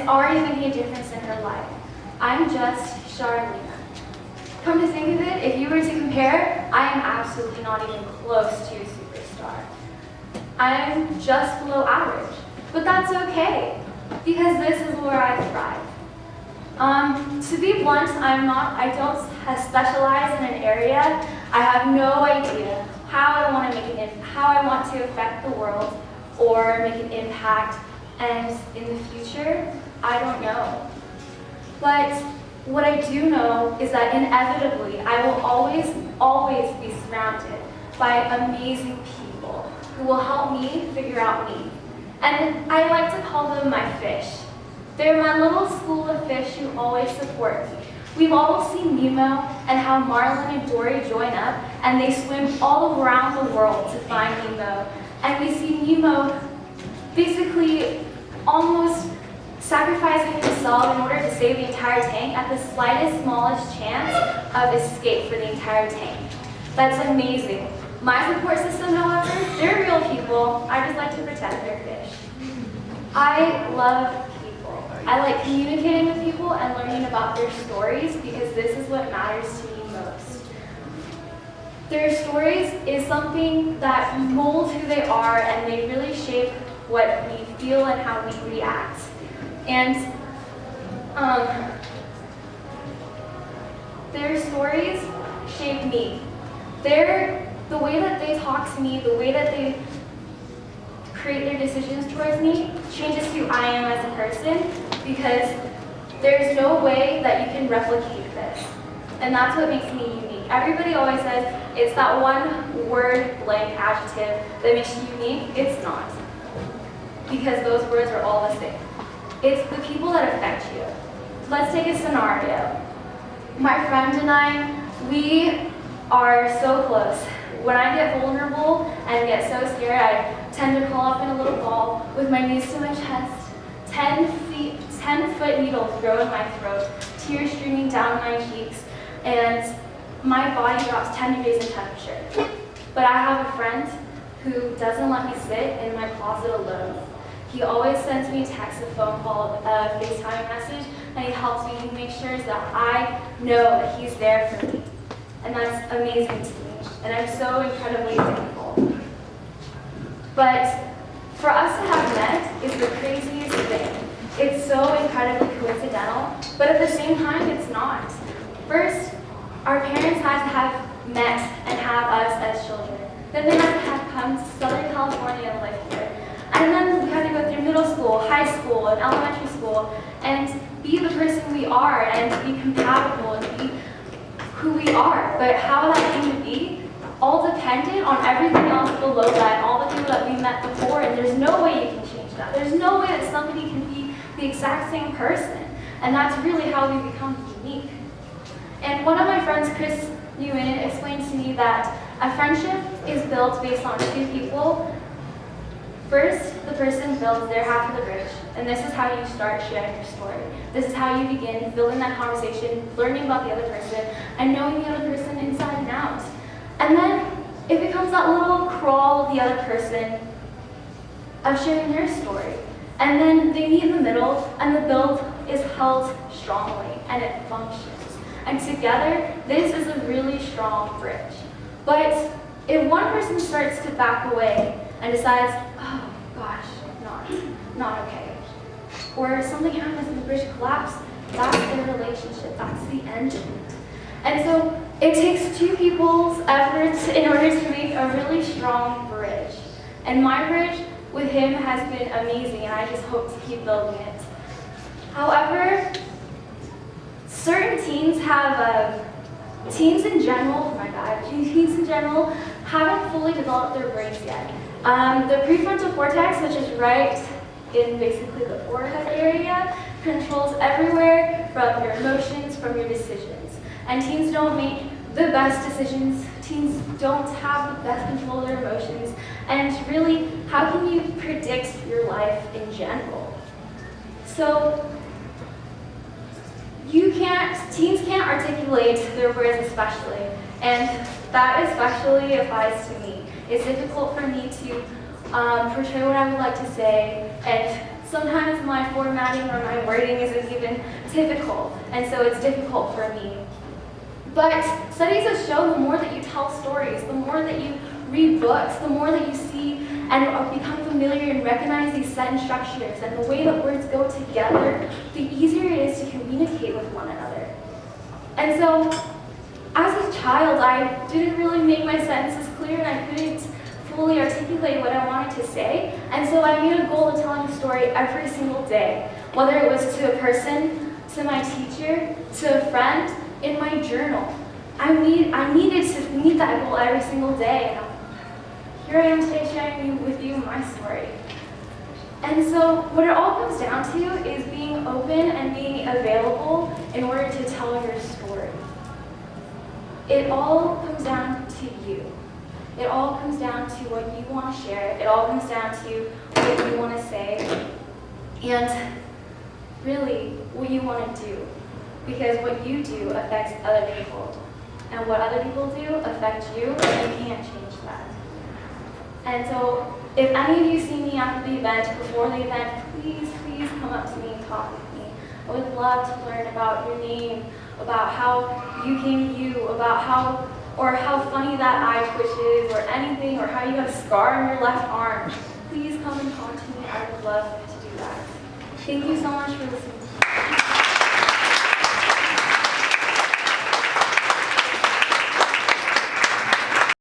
it's already making a difference in her life. I'm just Sharlena. Come to think of it, if you were to compare, I am absolutely not even close to a superstar. I'm just below average, but that's okay, because this is where I thrive. To be blunt, I don't specialize in an area. I have no idea how I want to affect the world or make an impact, and in the future, I don't know. But what I do know is that inevitably, I will always be surrounded by amazing people who will help me figure out me. And I like to call them my fish. They're my little school of fish who always support me. We've all seen Nemo and how Marlin and Dory join up and they swim all around the world to find Nemo. And we see Nemo basically almost sacrificing himself in order to save the entire tank at the slightest, smallest chance of escape for the entire tank. That's amazing. My support system, however, they're real people. I just like to protect their fish. I love people. I like communicating with people and learning about their stories because this is what matters to me most. Their stories is something that molds who they are, and they really shape what we feel and how we react. And their stories shape me. The way that they talk to me, the way that they create their decisions towards me changes who I am as a person, because there's no way that you can replicate this. And that's what makes me unique. Everybody always says it's that one word blank adjective that makes you unique. It's not. Because those words are all the same. It's the people that affect you. Let's take a scenario. My friend and I, we are so close. When I get vulnerable and get so scared, I tend to curl up in a little ball with my knees to my chest, 10-foot needles grow in my throat, tears streaming down my cheeks, and my body drops 10 degrees in temperature. But I have a friend who doesn't let me sit in my closet alone. He always sends me a text, a phone call, a FaceTime message, and he helps me. He makes sure that I know that he's there for me. And that's amazing to me. And I'm so incredibly thankful. But for us to have met is the craziest thing. It's so incredibly coincidental, but at the same time, it's not. First, our parents had to have met and have us as children. Then they had to have come to Southern California and live here. And then we had to go through middle school, high school, and elementary school, and be the person we are, and be compatible, and be who we are. But how that came to be, all dependent on everything else below that, all the people that we met before, and there's no way you can change that. There's no way that somebody can be the exact same person. And that's really how we become unique. And one of my friends, Chris Luyen, explained to me that a friendship is built based on two people. First, the person builds their half of the bridge, and this is how you start sharing your story. This is how you begin building that conversation, learning about the other person, and knowing the other person inside and out. And then it becomes that little crawl of the other person of sharing their story. And then they meet in the middle, and the build is held strongly, and it functions. And together, this is a really strong bridge. But if one person starts to back away and decides, oh gosh, not okay, or something happens and the bridge collapses, that's their relationship, that's the end of it. And so it takes two people's efforts in order to make a really strong bridge. And my bridge with him has been amazing, and I just hope to keep building it. However, certain teens teens in general, oh my God, teens in general haven't fully developed their brains yet. The prefrontal cortex, which is right in basically the forehead area, controls everywhere from your emotions, from your decisions. And teens don't make the best decisions. Teens don't have the best control of their emotions. And really, how can you predict your life in general? So, teens can't articulate their words especially, and that especially applies to me. It's difficult for me to portray what I would like to say and Sometimes my formatting or my wording isn't even typical, and so it's difficult for me. But studies have shown the more that you tell stories, the more that you read books, the more that you see and become familiar and recognize these sentence structures and the way that words go together, the easier it is to communicate with one another. And so, as a child, I didn't really make my sentences clear and I couldn't fully articulate what I wanted to say. And so I made a goal of telling a story every single day, whether it was to a person, to my teacher, to a friend, in my journal. I needed to meet that goal every single day. And here I am today sharing with you my story. And so what it all comes down to is being open and being available in order to tell your story. It all comes down to you. It all comes down to what you want to share. It all comes down to what you want to say. And really, what you want to do. Because what you do affects other people. And what other people do affects you, and you can't change that. And so, if any of you see me after the event, before the event, please come up to me and talk with me. I would love to learn about your name, about how you came to you, about how funny that eye twitch is, or anything, or how you have a scar on your left arm. Please come and talk to me. I would love to do that. Thank you so much for listening.